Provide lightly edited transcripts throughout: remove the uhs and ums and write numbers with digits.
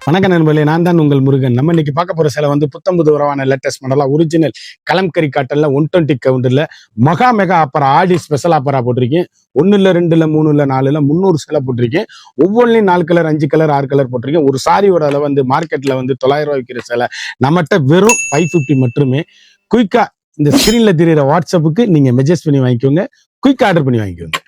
வணக்கம் நண்பர்களே, நான் தான் உங்கள் முருகன். நம்ம இன்னைக்கு பார்க்க போற சேலை வந்து புத்தம்புது உறவான லேட்டஸ்ட் மாடலா ஒரிஜினல் கலம்கரி காட்டன்ல 120 கவுண்டர்ல மெகா ஆஃபர் ஆடி ஸ்பெஷல் ஆஃபரா போட்டிருக்கேன். 1 இல்ல 2 இல்ல 3 இல்ல 4 இல்ல 300 சேலை போட்டிருக்கேன். ஒவ்வொன்றிலையும் 4 கலர் 5 கலர் 6 கலர் போட்டிருக்கேன். ஒரு சாரியோட அளவு வந்து மார்க்கெட்ல வந்து 900 ரூபாய் விற்கிற சேலை நம்மகிட்ட வெறும் 550 மட்டுமே. குயிக்கா இந்த ஸ்கிரீன்ல தெரியுற வாட்ஸ்அப்புக்கு நீங்க மெசேஜ் பண்ணி வாங்கிக்கோங்க. குயிக்கா ஆர்டர் பண்ணி வாங்கிக்கோங்க.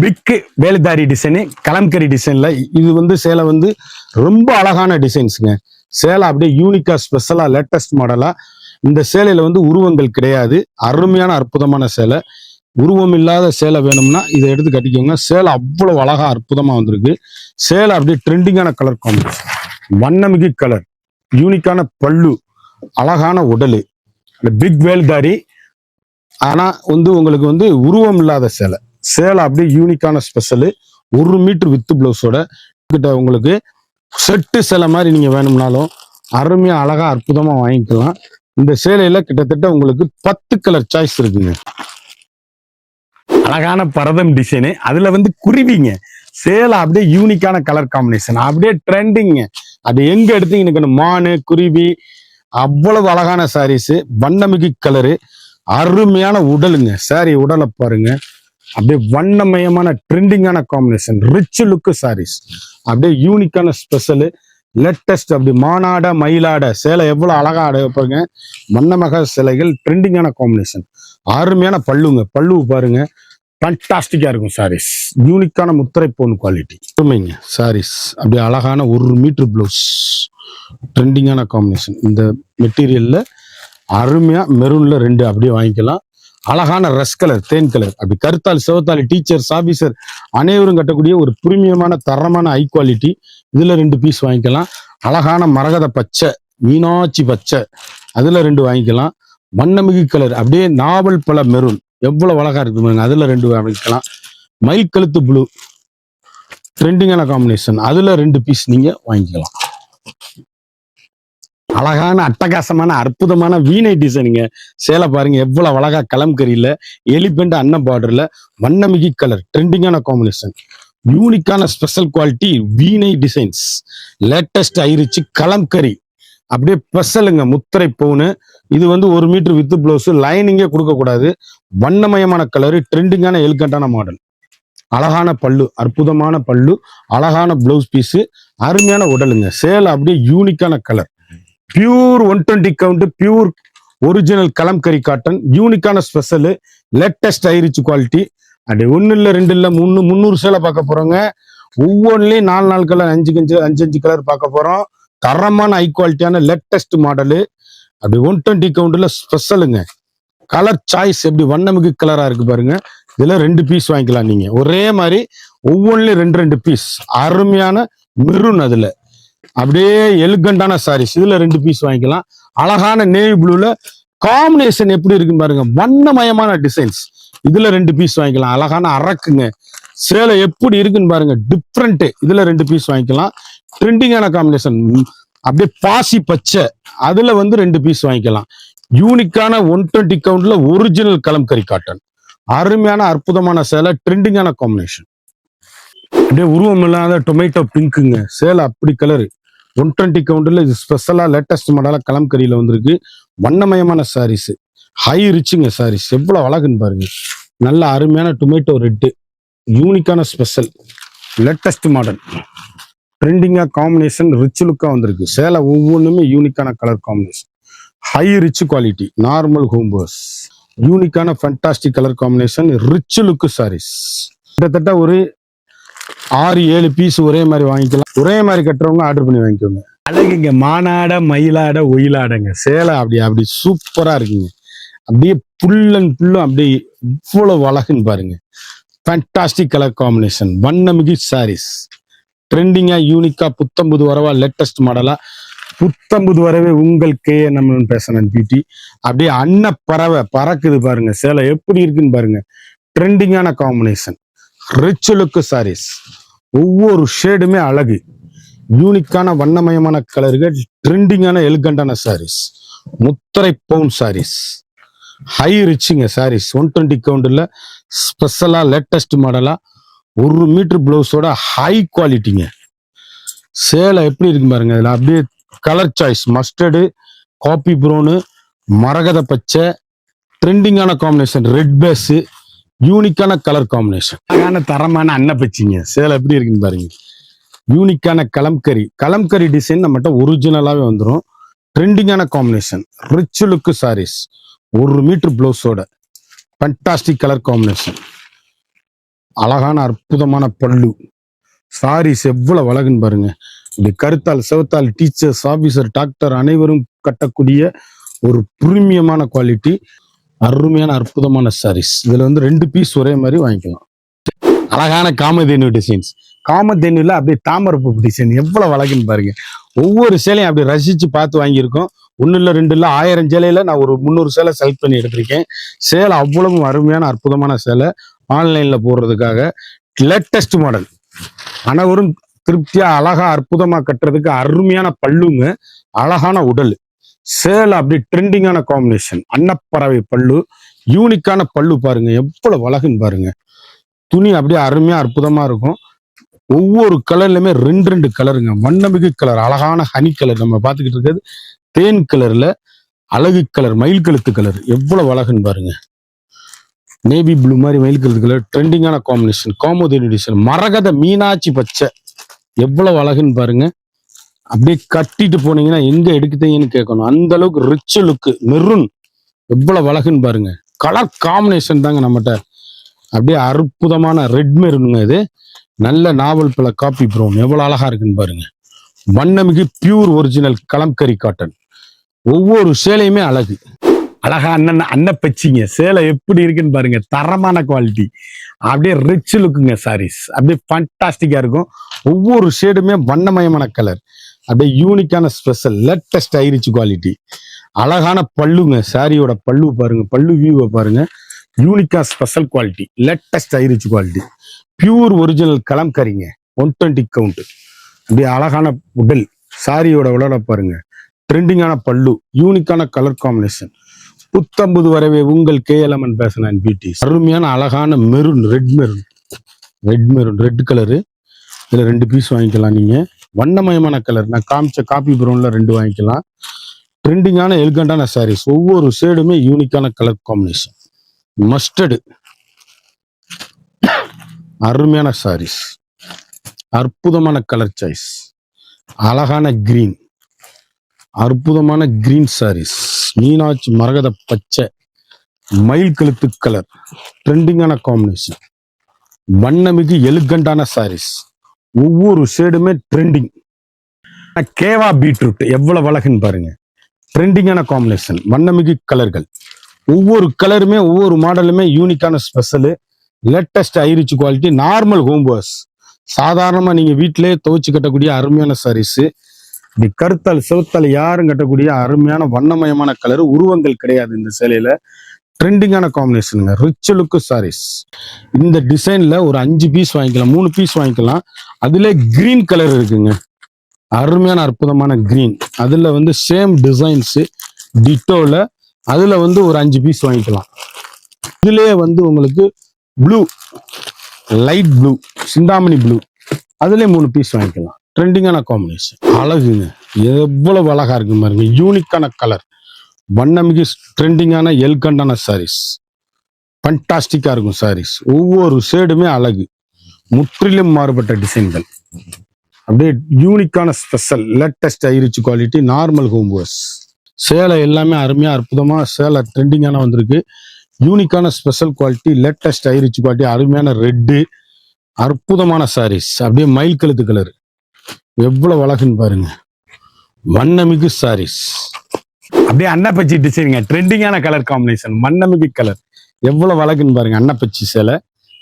பிக் வேலுதாரி டிசைனு கலம்கரி டிசைன்ல இது வந்து சேலை வந்து ரொம்ப அழகான டிசைன்ஸுங்க. சேலை அப்படியே யூனிக்கா ஸ்பெஷலா லேட்டஸ்ட் மாடலா. இந்த சேலையில வந்து உருவங்கள் கிடையாது. அருமையான அற்புதமான சேலை. உருவம் இல்லாத சேலை வேணும்னா இதை எடுத்து கட்டிக்கோங்க. சேலை அவ்வளவு அழகா அற்புதமா வந்திருக்கு. சேலை அப்படியே ட்ரெண்டிங்கான கலர் காம்பினேஷன், வண்ணமிகு கலர், யூனிக்கான பல்லு, அழகான உடலு, பிக் வேல்தாரி. ஆனா வந்து உங்களுக்கு வந்து உருவம் இல்லாத சேலை. சேலை அப்படியே யூனிக்கான ஸ்பெஷலு. 1 மீட்டர் வித் பிளவுஸோட கிட்ட உங்களுக்கு செட்டு சேலை மாதிரி நீங்க வேணும்னாலும் அருமையா அழகா அற்புதமா வாங்கிக்கலாம். இந்த சேலையில கிட்டத்தட்ட உங்களுக்கு 10 கலர் சாய்ஸ் இருக்குங்க. அழகான பரதம் டிசைனு, அதுல வந்து குருவிங்க. சேலை அப்படியே யூனிக்கான கலர் காம்பினேஷன், அப்படியே ட்ரெண்டிங்க. அது எங்க எடுத்தீங்கன்னு மானு குருவி, அவ்வளவு அழகான சாரீஸ், வண்ணமிகு கலரு, அருமையான உடலுங்க. சாரி உடலை பாருங்க, அப்படியே வண்ணமயமான ட்ரெண்டிங்கான காம்பினேஷன், ரிச் லுக்கு சாரீஸ், அப்படியே யூனிக்கான ஸ்பெஷலு லேட்டஸ்ட். அப்படி மானாட மயிலாட சேலை எவ்வளவு அழகா ஆட பாருங்க. வண்ணமக சிலைகள், ட்ரெண்டிங்கான காம்பினேஷன், அருமையான பல்லுங்க. பல்லு பாருங்க, ஃபண்டாஸ்டிக்கா இருக்கும் சாரீஸ். யூனிக்கான முத்திரை போன் குவாலிட்டி உண்மைங்க சாரீஸ். அப்படியே அழகான 1 மீட்டர் பிளவுஸ், ட்ரெண்டிங்கான காம்பினேஷன். இந்த மெட்டீரியல்ல அருமையா மெரூன்ல 2 அப்படியே வாங்கிக்கலாம். அழகான ரஸ் கலர், தேன் கலர், அப்படி கருத்தால் சிவத்தாலி டீச்சர்ஸ் ஆபீசர் அனைவரும் கட்டக்கூடிய ஒரு பிரீமியமான தரமான ஹை குவாலிட்டி. இதுல 2 பீஸ் வாங்கிக்கலாம். அழகான மரகத பச்சை, மீனாட்சி பச்சை, அதுல 2 வாங்கிக்கலாம். வண்ணமிகு கலர், அப்படியே நாவல் பழ மெரூன், எவ்வளவு அழகா இருக்கு, அதுல 2 வாங்கிக்கலாம். மயில் கழுத்து ப்ளூ, ட்ரெண்டிங்கான காம்பினேஷன், அதுல 2 பீஸ் நீங்க வாங்கிக்கலாம். அழகான அட்டகாசமான அற்புதமான வீணை டிசைனுங்க. சேலை பாருங்க எவ்வளவு அழகா கலம்கரியில எலிபெண்ட் அன்னம் பார்டர்ல வண்ணமிகு கலர், ட்ரெண்டிங்கான காம்பினேஷன், யூனிக்கான ஸ்பெஷல் குவாலிட்டி வீணை டிசைன்ஸ், லேட்டஸ்ட் ஐரிச்சு கலம்கரி, அப்படியே ஸ்பெஷலுங்க. முத்திரை பவுனு. இது வந்து 1 மீட்டர் வித் பிளவுஸ், லைனிங்கே கொடுக்க கூடாது. வண்ணமயமான கலரு, ட்ரெண்டிங்கான எலிகண்டான மாடல், அழகான பல்லு, அற்புதமான பல்லு, அழகான பிளவுஸ் பீஸு, அருமையான உடலுங்க. சேலை அப்படியே யூனிக்கான colour, pure 120 count, pure original kalamkari cotton, யூனிக்கான ஸ்பெஷல் லேட்டஸ்ட் ஐரிச் குவாலிட்டி. அப்படி 1 இல்ல 2 இல்ல 300 சேலை பார்க்க போறோங்க. ஒவ்வொன்றிலையும் 4 கலர் 5 கலர் பார்க்க போறோம். தரமான ஹை குவாலிட்டியான லேட்டஸ்ட் மாடலு. அப்படி 120 கவுண்ட்ல ஸ்பெஷலுங்க. கலர் சாய்ஸ் எப்படி வண்ணமிகு கலரா இருக்கு பாருங்க. இதுல 2 பீஸ் வாங்கிக்கலாம் நீங்க. ஒரே மாதிரி ஒவ்வொன்றிலையும் 2 பீஸ். அருமையான மெரூன், அதுல அப்படியே எலிகண்டான சாரீஸ், இதுல 2 பீஸ் வாங்கிக்கலாம். அழகான நேவி ப்ளூல காம்பினேஷன் எப்படி இருக்குன்னு பாருங்க. வண்ணமயமான டிசைன்ஸ், இதுல 2 பீஸ் வாங்கிக்கலாம். அழகான அரக்குங்க. சேலை எப்படி இருக்குன்னு பாருங்க, டிஃப்ரெண்ட். இதுல 2 பீஸ் வாங்கிக்கலாம். ட்ரெண்டிங்கான காம்பினேஷன், அப்படியே பாசி பச்சை, அதுல வந்து 2 பீஸ் வாங்கிக்கலாம். யூனிக்கான 120 கவுண்ட்ல ஒரிஜினல் கலம்கரி காட்டன், அருமையான அற்புதமான சேலை, ட்ரெண்டிங்கான காம்பினேஷன். அப்படியே உருவம் இல்லாத டொமேட்டோ பிங்க்குங்க. சேலை அப்படி கலரு. 120 கவுண்டர்ல இது ஸ்பெஷலா லேட்டஸ்ட் மாடலா கலம்கரியில வந்திருக்கு. வண்ணமயமான சாரீஸ், ஹை ரிச்சுங்க சாரீஸ், எவ்வளவு அழகுன்னு பாருங்க. நல்ல அருமையான டொமேட்டோ ரெட்டு, யூனிக்கான ஸ்பெஷல் லேட்டஸ்ட் மாடல், ட்ரெண்டிங்கா காம்பினேஷன், ரிச் லுக்கா வந்திருக்கு. சேலை ஒவ்வொன்றுமே யூனிக்கான colour combination, high rich quality, normal ஹோம்பர்ஸ், யூனிக்கான fantastic colour combination, rich look saris. கிட்டத்தட்ட ஒரு 6-7 பீஸ் ஒரே மாதிரி வாங்கிக்கலாம். ஒரே மாதிரி கட்டுறவங்க ஆர்டர் பண்ணி வாங்கிக்கோங்க. அழகுங்க, மானாட மயிலாட ஒயிலாடங்க. சேலை அப்படி சூப்பரா இருக்குங்க. அப்படியே புல்லும் அப்படியே இவ்வளவு அழகுன்னு பாருங்க. ஃபேண்டாஸ்டிக் கலர் காம்பினேஷன், வண்ணமிகு சாரீஸ், ட்ரெண்டிங்கா யூனிக்கா புத்தம்புது வரவா லேட்டஸ்ட் மாடலா. புத்தம்புது வரவே உங்கள் KNM பேசணும் பியூட்டி. அப்படியே பறவை பறக்குது பாருங்க. சேலை எப்படி இருக்குன்னு பாருங்க. ட்ரெண்டிங்கான காம்பினேஷன், ரிச் லுக்கு சாரீஸ், ஒவ்வொரு ஷேடுமே அழகு. யூனிக்கான வண்ணமயமான கலர்கள், ட்ரெண்டிங்கான எலிகண்டான சாரீஸ், முத்திரை பவுன் சாரீஸ், ஹை ரிச்சுங்க சாரீஸ். 120 கவுண்ட்ல ஸ்பெஷலா லேட்டஸ்ட் மாடலா 1 மீட்டர் பிளவுஸோட ஹை குவாலிட்டிங்க. சேலை எப்படி இருக்கு பாருங்க. இதுல அப்படியே colour choice mustard, coffee brown, மரகத பச்சை, ட்ரெண்டிங்கான காம்பினேஷன் ரெட் பேஸ், யூனிக்கான கலர் காம்பினேஷன், அழகான தரமான அன்னப்பச்சிங்க. சேலை எப்படி இருக்குன்னு பாருங்க. யூனிக்கான கலம்கரி டிசைன் நம்மகிட்ட ஒரிஜினலாவே வந்துடும். ட்ரெண்டிங்கான combination rich look saris, 1 metre பிளவுஸோட ஃபண்டாஸ்டிக் கலர் காம்பினேஷன், அழகான அற்புதமான பல்லு. சாரீஸ் எவ்வளவு அழகுன்னு பாருங்க. இப்படி கருத்தால் செவத்தால் டீச்சர்ஸ், ஆபீசர், டாக்டர் அனைவரும் கட்டக்கூடிய ஒரு பிரீமியமான குவாலிட்டி, அருமையான அற்புதமான சாரீஸ். இதுல வந்து 2 பீஸ் ஒரே மாதிரி வாங்கிக்கலாம். அழகான காமதேனு டிசைன்ஸ். காமதேனுல அப்படியே தாமரப்பூ டிசைன் எவ்வளவு அழகுன்னு பாருங்க. ஒவ்வொரு சேலையும் அப்படி ரசிச்சு பார்த்து வாங்கியிருக்கோம். 1 இல்ல 2 இல்ல 1000 சேலையில நான் ஒரு 300 சேலை செலக்ட் பண்ணி எடுத்திருக்கேன். சேலை அவ்வளவு அருமையான அற்புதமான சேலை. ஆன்லைன்ல போடுறதுக்காக லேட்டஸ்ட் மாடல், அனைவரும் திருப்தியா அழகா அற்புதமா கட்டுறதுக்கு அருமையான பல்லுங்க, அழகான உடல். சேலை அப்படி ட்ரெண்டிங்கான காம்பினேஷன், அன்னப்பறவை பல்லு, யூனிக்கான பல்லு பாருங்க எவ்வளவு அழகுன்னு பாருங்க. துணி அப்படியே அருமையா அற்புதமா இருக்கும். ஒவ்வொரு கலர்லயுமே 2 கலருங்க. வண்ணமிகு கலர், அழகான ஹனி கலர் நம்ம பார்த்துக்கிட்டு இருக்கிறது. தேன் கலர்ல அழகு கலர், மயில் கழுத்து கலர் எவ்வளவு அழகுன்னு பாருங்க. நேவி ப்ளூ மாதிரி மயில் கழுத்து கலர், ட்ரெண்டிங்கான காம்பினேஷன், காமோதேனு டிசைன், மரகத மீனாட்சி பச்சை எவ்வளவு அழகுன்னு பாருங்க. அப்படியே கட்டிட்டு போனீங்கன்னா எங்க எடுக்குதீங்கன்னு கேட்கணும். அந்த அளவுக்கு ரிச் லுக். மெரூன் எவ்வளவு அழகுன்னு பாருங்க. கலர் காம்பினேஷன் தாங்க நம்மகிட்ட. அப்படியே அற்புதமான ரெட் மெரூனுங்க. இது நல்ல நாவல் பழ காப்பி ப்ரௌன் எவ்வளவு அழகா இருக்குன்னு பாருங்க. வண்ணமிகு பியூர் ஒரிஜினல் கலம்கரி காட்டன். ஒவ்வொரு சேலையுமே அழகு. அழகா அன்னப்பச்சிங்க. சேலை எப்படி இருக்குன்னு பாருங்க. தரமான குவாலிட்டி, அப்படியே ரிச் லுக்குங்க. சாரீஸ் அப்படியே ஃபண்டாஸ்டிக்கா இருக்கும். ஒவ்வொரு ஷேடுமே வண்ணமயமான கலர், அப்படியே யூனிக்கான ஸ்பெஷல் லேட்டஸ்ட் ஐரிச் குவாலிட்டி. அழகான பல்லுங்க. சாரியோட பல்லு பாருங்க, பல்லு வியூவை பாருங்க. யூனிக்கா special quality, latest high rich quality, pure original கலம்கரிங்க. 120 கவுண்ட். அப்படியே அழகான உடல். சாரியோட உடலை பாருங்க. ட்ரெண்டிங்கான பல்லு, யூனிக்கான கலர் காம்பினேஷன். புத்தம்புது வரவே உங்கள் KLMN ஃபேஷன் அண்ட் பியூட்டி. அருமையான அழகான மெரூன், ரெட் கலரு. இதுல 2 பீஸ் வாங்கிக்கலாம் நீங்க. வண்ணமயமான கலர் நான் காமிச்ச காப்பி ப்ரௌன்ல 2 வாங்கிக்கலாம். ட்ரெண்டிங்கான எலிகண்டான சாரீஸ். ஒவ்வொரு ஷேடுமே யூனிக்கான கலர் காம்பினேஷன். மஸ்டர்டு அருமையான சாரீஸ், அற்புதமான கலர் சாய்ஸ். அழகான கிரீன், அற்புதமான கிரீன் சாரீஸ். மீனாட்சி மரகத பச்சை, மயில் கழுத்து கலர், ட்ரெண்டிங்கான காம்பினேஷன். வண்ணமிகு எலிகண்டான சாரீஸ். ஒவ்வொரு ஷேடுமே ட்ரெண்டிங். கேவா பீட்ரூட் எவ்வளவு அழகுன்னு பாருங்க. ட்ரெண்டிங்கான காம்பினேஷன், வண்ணமிகு கலர்கள். ஒவ்வொரு கலருமே ஒவ்வொரு மாடலுமே யூனிக்கான special, latest high rich quality. Normal home wash, சாதாரணமா நீங்க வீட்டிலேயே துவைச்சு கட்டக்கூடிய அருமையான சாரீஸ். இப்படி கருத்தால் செவத்தால் யாரும் கட்டக்கூடிய அருமையான வண்ணமயமான கலர். உருவங்கள் கிடையாது இந்த சேலையில. ட்ரெண்டிங்கான காம்பினேஷனுங்க, ரிச் லுக் சாரீஸ். இந்த டிசைன்ல ஒரு 5 பீஸ் வாங்கிக்கலாம், 3 பீஸ் வாங்கிக்கலாம். அதுல கிரீன் கலர் இருக்குங்க, அருமையான அற்புதமான கிரீன். அதுல வந்து சேம் டிசைன்ஸ் டிட்டோல, அதுல வந்து ஒரு 5 பீஸ் வாங்கிக்கலாம். இதுலயே வந்து உங்களுக்கு blue, light blue, Chintamani blue, அதுலயே 3 பீஸ் வாங்கிக்கலாம். ட்ரெண்டிங்கான காம்பினேஷன், அழகுங்க. எவ்வளவு அழகா இருக்கு பாருங்க. யூனிக்கான கலர், வண்ணமிகு ட்ரெண்டிங்கான எல்கண்டான சாரீஸ். ஃபண்டாஸ்டிக்கா இருக்கும் சாரீஸ். ஒவ்வொரு ஷேடுமே அழகு, முற்றிலும் மாறுபட்ட டிசைன்கள். அப்படியே யூனிக்கான special latest high rich quality, normal home wash. சேலை எல்லாமே அருமையா அற்புதமா சேலை ட்ரெண்டிங்கான வந்திருக்கு. யூனிக்கான special quality, latest high rich quality, அருமையான ரெட்டு, அற்புதமான சாரீஸ். அப்படியே மயில் கழுத்து கலர் எவ்வளவு அழகுன்னு பாருங்க. வண்ணமிகு சாரீஸ். அப்படியே அன்னப்பச்சி டிசைனுங்க, ட்ரெண்டிங்கான கலர் காம்பினேஷன், வண்ணமிகு கலர் எவ்வளவு அழகுன்னு பாருங்க. அன்னப்பச்சி சேலை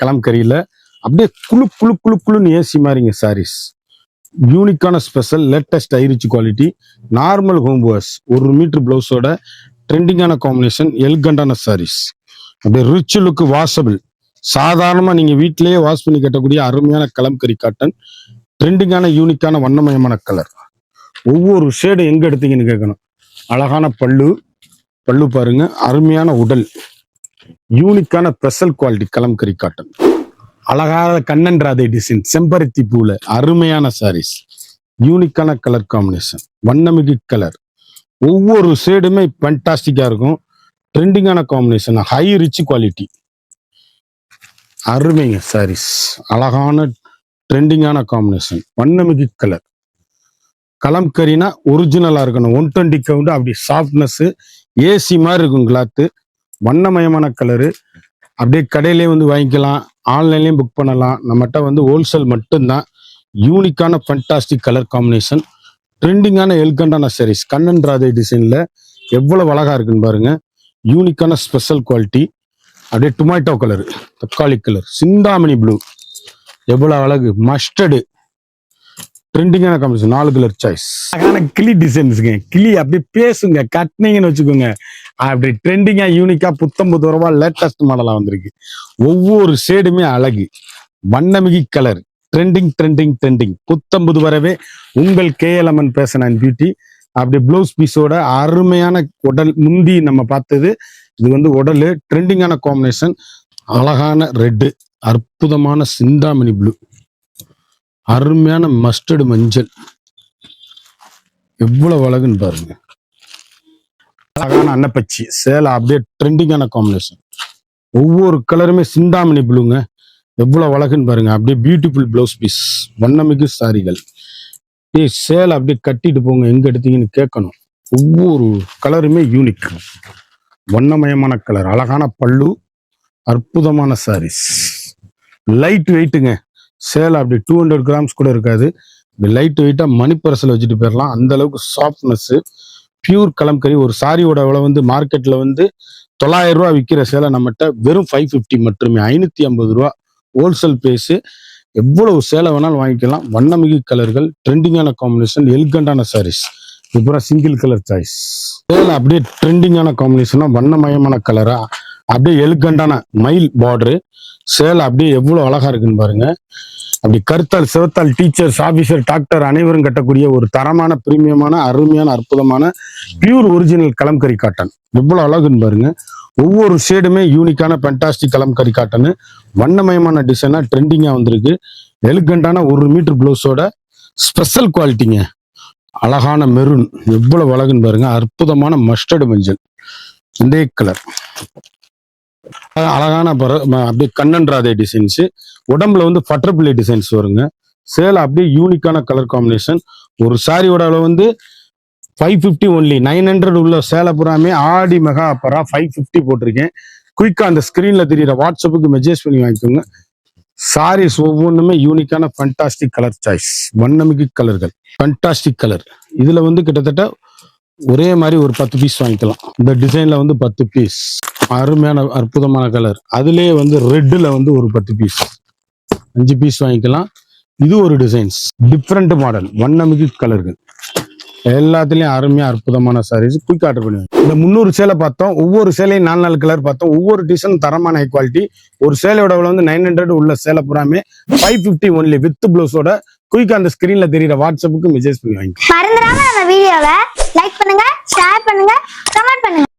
கலம்கரியில அப்படியே குழு குழு குழு குழுன்னு ஏசி மாதிரிங்க சாரீஸ். யூனிக்கான special latest high rich quality, normal home wash, 1 metre பிளவுஸோட ட்ரெண்டிங்கான காம்பினேஷன், எல்கண்டான சாரீஸ். அப்படியே ரிச் லுக், வாஷபிள். சாதாரணமா நீங்க வீட்டிலேயே வாஷ் பண்ணி கட்டக்கூடிய அருமையான கலம்கரி காட்டன். ட்ரெண்டிங்கான யூனிக்கான வண்ணமயமான கலர். ஒவ்வொரு ஷேடு எங்க எடுத்தீங்கன்னு கேட்கணும். அழகான பல்லு பாருங்க. அருமையான உடல், யூனிக்கான ஸ்பெஷல் குவாலிட்டி கலம்கரி காட்டன். அழகான கண்ணன் ராதை டிசைன், செம்பருத்தி பூல அருமையான சாரீஸ். யூனிக்கான கலர் காம்பினேஷன், வண்ணமிகு கலர். ஒவ்வொரு ஷேடுமே ஃபேண்டாஸ்டிக்கா இருக்கும். ட்ரெண்டிங்கான காம்பினேஷன், ஹை ரிச் குவாலிட்டி, அருமைங்க சாரீஸ். அழகான ட்ரெண்டிங்கான காம்பினேஷன், வண்ணமிகு கலர். கலம்கரினா ஒரிஜினலா இருக்கணும். 120 கவுண்ட், அப்படி சாஃப்ட்னஸ், ஏசி மாதிரி இருக்கும் கிளாத்து. வண்ணமயமான கலரு. அப்படியே கடையிலேயே வந்து வாங்கிக்கலாம், ஆன்லைன்லயும் புக் பண்ணலாம். நம்மகிட்ட வந்து ஹோல்சேல் மட்டும்தான். யூனிக்கான ஃபண்டாஸ்டிக் கலர் காம்பினேஷன், ட்ரெண்டிங்கான எல்கண்டான சாரீஸ். கண்ணன் ராதை டிசைன்ல எவ்வளவு அழகா இருக்குன்னு பாருங்க. யூனிக்கான ஸ்பெஷல் குவாலிட்டி. அப்படியே டொமேட்டோ கலர், தக்காளி கலர், சிந்தாமணி ப்ளூ, எவ்வளவு அழகு. மஸ்டர்டு, ட்ரெண்டிங்கான காம்பினேஷன். 4 colour choice. அழகான கிளி டிசைன்ஸுங்க. கிளி அப்படியே பேசுங்க, கட்டினீங்கன்னு வச்சுக்கோங்க. அப்படி ட்ரெண்டிங்கா யூனிக்கா புத்தம்பது ரூபா லேட்டஸ்ட் மாடலா வந்திருக்கு. ஒவ்வொரு ஷேடுமே அழகு. வண்ணமிகு கலர். Trending trending trending. புத்தம்பது வரவே உங்கள் KLMN ஃபேஷன் அண்ட் பியூட்டி. அப்படி ப்ளவுஸ் பீஸோட அருமையான உடல். முந்தி நம்ம பார்த்தது, இது வந்து உடல். ட்ரெண்டிங்கான காம்பினேஷன், அழகான ரெட்டு, அற்புதமான சிந்தாமணி ப்ளூ, அருமையான மஸ்டர்டு மஞ்சள். எவ்வளவு அழகுன்னு பாருங்க. அழகான அன்னப்பச்சி சேலை, அப்படியே ட்ரெண்டிங்கான காம்பினேஷன். ஒவ்வொரு கலருமே சிந்தாமணி ப்ளூங்க. எவ்வளவு அழகுன்னு பாருங்க. அப்படியே பியூட்டிஃபுல் பிளவுஸ் பீஸ், வண்ணமிகு சாரிகள். சேலை அப்படியே கட்டிட்டு போங்க, எங்க எடுத்தீங்கன்னு கேட்கணும். ஒவ்வொரு கலருமே யூனிக், வண்ணமயமான கலர். அழகான பல்லு, அற்புதமான சாரீஸ். லைட் வெயிட்டுங்க சேலை. அப்படி 200 கிராம்ஸ் கூட இருக்காது. லைட் வெயிட்டா மணி பர்ஸில் வச்சுட்டு போயிடலாம். அந்த அளவுக்கு சாஃப்ட்னஸ், பியூர் கலம்கரி. ஒரு சாரியோட விலை வந்து மார்க்கெட்ல வந்து 900 ரூபா விற்கிற சேலை நம்மகிட்ட வெறும் 550 மட்டுமே. 550 ரூபா ஹோல்சேல் பிரைஸ். எவ்வளவு சேலை வேணாலும் வாங்கிக்கலாம். வண்ணமிகு கலர்கள், ட்ரெண்டிங்கான காம்பினேஷன், எலிகண்டான சாரீஸ். இப்போ சிங்கிள் கலர் சாய்ஸ். சேலை அப்படியே ட்ரெண்டிங்கான காம்பினேஷனா, வண்ணமயமான கலரா, அப்படியே எலிகண்டான மயில் பார்டரு. சேலை அப்படியே எவ்வளவு அழகா இருக்குன்னு பாருங்க. அப்படி கருத்தால் சிவத்தால் டீச்சர்ஸ், ஆபீசர், டாக்டர் அனைவரும் கட்டக்கூடிய ஒரு தரமான, பிரீமியமான, அருமையான, அற்புதமான பியூர் ஒரிஜினல் கலம்கரி காட்டன். எவ்வளவு அழகுன்னு பாருங்க. ஒவ்வொரு ஷேடுமே யூனிக்கான ஃபண்டாஸ்டிக் கலம்கரி காட்டன். வண்ணமயமான டிசைனா ட்ரெண்டிங்கா வந்திருக்கு. எலிகண்டான 1 மீட்டர் பிளவுஸோட ஸ்பெஷல் குவாலிட்டிங்க. அழகான மெரூன், எவ்வளவு அழகுன்னு பாருங்க. அற்புதமான மஸ்டர்டு மஞ்சள், இந்த கலர். அழகான அப்படியே கண்ணன் ராதை டிசைன்ஸ். உடம்புல வந்து பட்டர்பிளை டிசைன்ஸ் வருங்க. சேலை அப்படியே யூனிக்கான கலர் காம்பினேஷன். ஒரு சாரியோட அளவு வந்து 550 ஒன்லி. 900 உள்ள சேலை புறாமே ஆடி மெகா ஆஃபரா 550 போட்டிருக்கேன். குயிக்கா அந்த ஸ்கிரீன்ல தெரியுற வாட்ஸ்அப்புக்கு மெசேஜ் பண்ணி வாங்கிக்கோங்க. சாரீஸ் ஒவ்வொன்றுமே யூனிக்கான ஃபண்டாஸ்டிக் கலர் சாய்ஸ், வண்ணமிகு கலர்கள், ஃபண்டாஸ்டிக் கலர். இதுல வந்து கிட்டத்தட்ட ஒரே மாதிரி ஒரு 10 பீஸ் வாங்கிக்கலாம். இந்த டிசைன்ல வந்து 10 பீஸ். அருமையான அற்புதமான கலர். அதுலயே வந்து ரெட்டுல வந்து ஒரு 10 பீஸ், 5 பீஸ் வாங்கிக்கலாம். இது ஒரு டிசைன்ஸ், டிஃப்ரெண்ட் மாடல், வண்ணமிகு கலர்கள். எல்லாத்துலயும் அருமையா அற்புதமான சாரீஸ். குயிக் ஆர்டர் பண்ணுவேன். இந்த 300 சேலை பார்த்தோம். ஒவ்வொரு சேலையும் 4 கலர் பார்த்தோம். ஒவ்வொரு டிசைன் தரமான ஹை குவாலிட்டி. ஒரு சேலையோட வந்து 900 உள்ள சேலை புறாமே 550 ஒன்லி வித் பிளவுஸோட. குயிக்கா அந்த ஸ்கிரீன்ல தெரியுற வாட்ஸ்அப்புக்கு மெசேஜ் பண்ணி வாங்க. மறந்துடாம நம்ம வீடியோவை லைக் பண்ணுங்க, ஷேர் பண்ணுங்க, கமெண்ட் பண்ணுங்க.